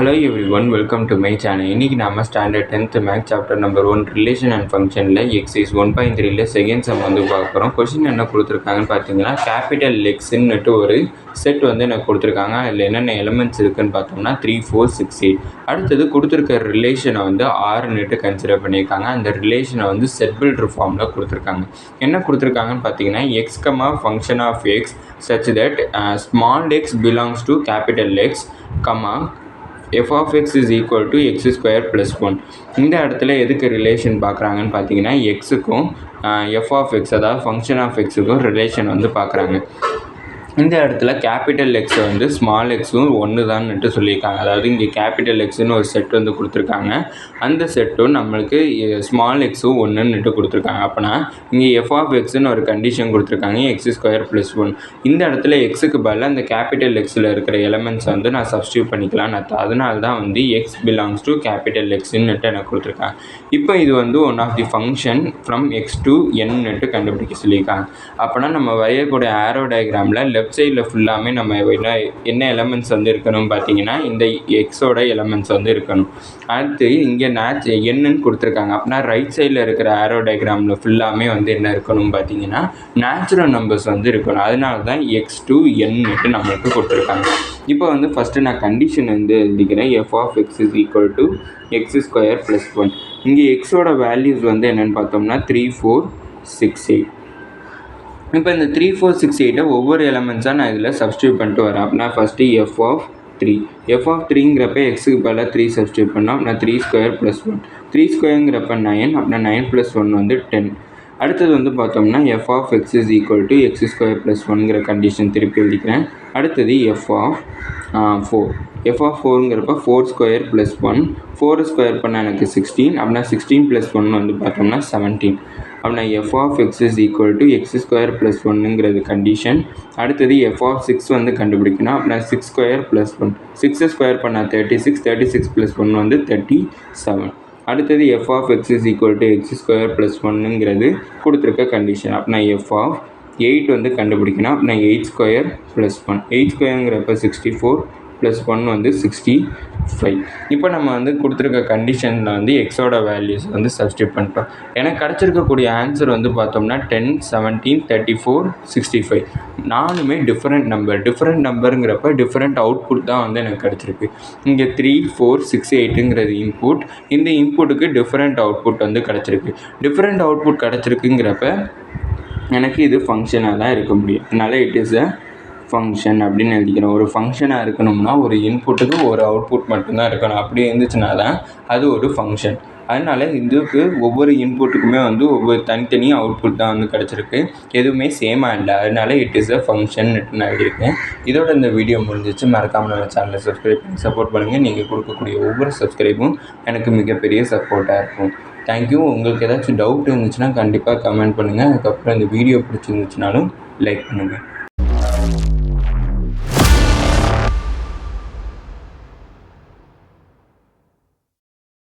Hello everyone, welcome to my channel. இன்னைக்கு நாம standard 10th maths chapter number 1 relation and ஃபங்க்ஷனில் exercise 1.3ல second sum வந்து பார்க்குறோம். கொஸ்டின் என்ன கொடுத்துருக்காங்கன்னு பார்த்தீங்கன்னா கேபிட்டல் எக்ஸ்ன்னுட்டு ஒரு செட் வந்து எனக்கு கொடுத்துருக்காங்க. அதில் என்னென்ன எலிமெண்ட்ஸ் இருக்குதுன்னு பார்த்தோம்னா 3, 4, 6, 8. அடுத்தது கொடுத்துருக்க ரிலேஷனை வந்து ஆறுன்னுட்டு கன்சிடர் பண்ணியிருக்காங்க. அந்த ரிலேஷனை வந்து செட் பில்டர் ஃபார்மில் கொடுத்துருக்காங்க. என்ன கொடுத்துருக்காங்கன்னு பார்த்தீங்கன்னா x comma function of x such that small x belongs to capital x comma f of x is equal to x square plus 1. இந்த இடத்துல எதுக்கு ரிலேஷன் பார்க்குறாங்கன்னு பார்த்தீங்கன்னா எக்ஸுக்கும் f of x அதாவது ஃபங்க்ஷன் ஆஃப் எக்ஸுக்கும் ரிலேஷன் வந்து பார்க்குறாங்க. இந்த இடத்துல கேபிட்டல் எக்ஸை வந்து ஸ்மால் எக்ஸும் ஒன்று தான்னுட்டு சொல்லியிருக்காங்க. அதாவது இங்கே கேபிட்டல் எக்ஸுன்னு ஒரு செட் வந்து கொடுத்துருக்காங்க. அந்த செட்டும் நம்மளுக்கு ஸ்மால் எக்ஸும் ஒன்றுன்னுட்டு கொடுத்துருக்காங்க. அப்போனா இங்கே எஃப் ஆஃப் எக்ஸுன்னு ஒரு கண்டிஷன் கொடுத்துருக்காங்க எக்ஸ் ஸ்கொயர் ப்ளஸ் 1. இந்த இடத்துல எக்ஸுக்கு பதிலாக அந்த கேபிட்டல் எக்ஸில் இருக்கிற எலமெண்ட்ஸை வந்து நான் சப்ஸ்டியூட் பண்ணிக்கலாம்னு அர்த்தம். அதனால தான் வந்து எக்ஸ் பிலாங்ஸ் டு கேபிட்டல் எக்ஸ்ன்னுட்டு எனக்கு கொடுத்துருக்காங்க. இப்போ இது வந்து one of the function from X to என்னுட்டு கண்டுபிடிக்க சொல்லியிருக்காங்க. அப்போனா நம்ம வரையக்கூடிய ஆரோ டயக்ராமில் லெஃப்ட் சைடில் ஃபுல்லாமே நம்ம என்ன எலமெண்ட்ஸ் வந்து இருக்கணும் பார்த்தீங்கன்னா இந்த எக்ஸோட எலமெண்ட்ஸ் வந்து இருக்கணும். அடுத்து இங்கே என்னன்னு கொடுத்துருக்காங்க. அப்படின்னா ரைட் சைடில் இருக்கிற ஆரோ டயக்ராமில் ஃபுல்லாமே வந்து என்ன இருக்கணும் பார்த்தீங்கன்னா நேச்சுரல் நம்பர்ஸ் வந்து இருக்கணும். அதனால தான் எக்ஸ் டு என்னுட்டு நம்மளுக்கு கொடுத்துருக்காங்க. இப்போ வந்து ஃபஸ்ட்டு நான் கண்டிஷன் வந்து எழுதிக்கிறேன். F of X is equal to X square plus 1. இங்கே எக்ஸோட வேல்யூஸ் வந்து என்னென்னு பார்த்தோம்னா 3, 4, 6, 8. இப்போ இந்த 3, 4, 6, 8 ஒவ்வொரு எலமெண்ட்ஸாக நான் இதில் சப்ஸ்டியூட் பண்ணிட்டு வரேன். அப்படின்னா first F of 3. F of 3ங்கிறப்ப எக்ஸுக்கு பதிலாக 3 சப்ஸ்டியூட் பண்ணோம். அப்படின்னா 3 ஸ்கொயர் ப்ளஸ் 1. 3 ஸ்கொயருங்கிறப்ப 9. அப்படின்னா 9 ப்ளஸ் 1 வந்து 10. அடுத்தது வந்து பார்த்தோம்னா F of X is equal to X square plus 1ங்கிற கண்டிஷன் திருப்பி எழுதிக்கிறேன். அடுத்தது எஃப் ஆஃப் 4. எஃப் ஆஃப் 4ங்கிறப்ப 4 ஸ்கொயர் ப்ளஸ் 1. 4 ஸ்கொயர் பண்ணால் எனக்கு 16. அப்படின்னா 16 ப்ளஸ் 1 வந்து பார்த்தோம்னா 17. அப்படின்னா F of X is equal to X square plus 1ங்கிறது கண்டிஷன். அடுத்தது எஃப் ஆஃப் 6 வந்து கண்டுபிடிக்கணும். அப்படின்னா 6 ஸ்கொயர் ப்ளஸ் 1. 6 ஸ்கொயர் பண்ணால் 36. 36 ப்ளஸ் 1 வந்து 37. அடுத்தது F of X is equal to X square plus 1ங்கிறது கொடுத்துருக்க கண்டிஷன். அப்படின்னா எஃப் ஆஃப் 8 வந்து கண்டுபிடிக்கணும். அப்படின்னா 8 ஸ்கொயர் ப்ளஸ் 1. 8 ஸ்கொயருங்கிறப்ப 64 ப்ளஸ் 1 வந்து 65. இப்போ நம்ம வந்து கொடுத்துருக்க கண்டிஷனில் வந்து எக்ஸோட வேல்யூஸ் வந்து சப்ஸ்டியூட் பண்ணிட்டோம். எனக்கு கிடச்சிருக்கக்கூடிய ஆன்சர் வந்து பார்த்தோம்னா 10, 17, 34, 65. நாலுமே டிஃப்ரெண்ட் நம்பருங்கிறப்ப டிஃப்ரெண்ட் அவுட்புட் தான் வந்து எனக்கு கிடச்சிருக்கு. இங்கே 3, 4, 6, 8ங்கிறது இன்புட். இந்த இன்புட்டுக்கு டிஃப்ரெண்ட் அவுட்புட் வந்து கிடச்சிருக்கு. டிஃப்ரெண்ட் அவுட்புட் கிடச்சிருக்குங்கிறப்ப எனக்கு இது ஃபங்க்ஷனாக தான் இருக்க முடியும். அதனால் இட் இஸ் அ ஃபங்க்ஷன் அப்படின்னு எழுதிக்கிறோம். ஒரு ஃபங்க்ஷனாக இருக்கணும்னா ஒரு இன்புட்டுக்கு ஒரு அவுட்புட் மட்டும்தான் இருக்கணும். அப்படி இருந்துச்சுன்னா தான் அது ஒரு ஃபங்க்ஷன். அதனால் இதுக்கு ஒவ்வொரு இன்புட்டுக்குமே வந்து ஒவ்வொரு தனித்தனியாக அவுட்புட் தான் வந்து கிடச்சிருக்கு. எதுவுமே சேமாக இல்லை. அதனால இட் இஸ் அ ஃபங்க்ஷன் நான் எழுதியிருக்கேன். இதோட இந்த வீடியோ முடிஞ்சிச்சு. மறக்காமல் நம்ம சேனலை சப்ஸ்கிரைப் பண்ணி சப்போர்ட் பண்ணுங்கள். நீங்கள் கொடுக்கக்கூடிய ஒவ்வொரு சப்ஸ்கிரைபும் எனக்கு மிகப்பெரிய சப்போர்ட்டாக இருக்கும். தேங்க்யூ. உங்களுக்கு ஏதாச்சும் டவுட் இருந்துச்சுன்னா கண்டிப்பாக கமெண்ட் பண்ணுங்கள். அதுக்கப்புறம் இந்த வீடியோ பிடிச்சிருந்துச்சுனாலும் லைக் பண்ணுங்கள்.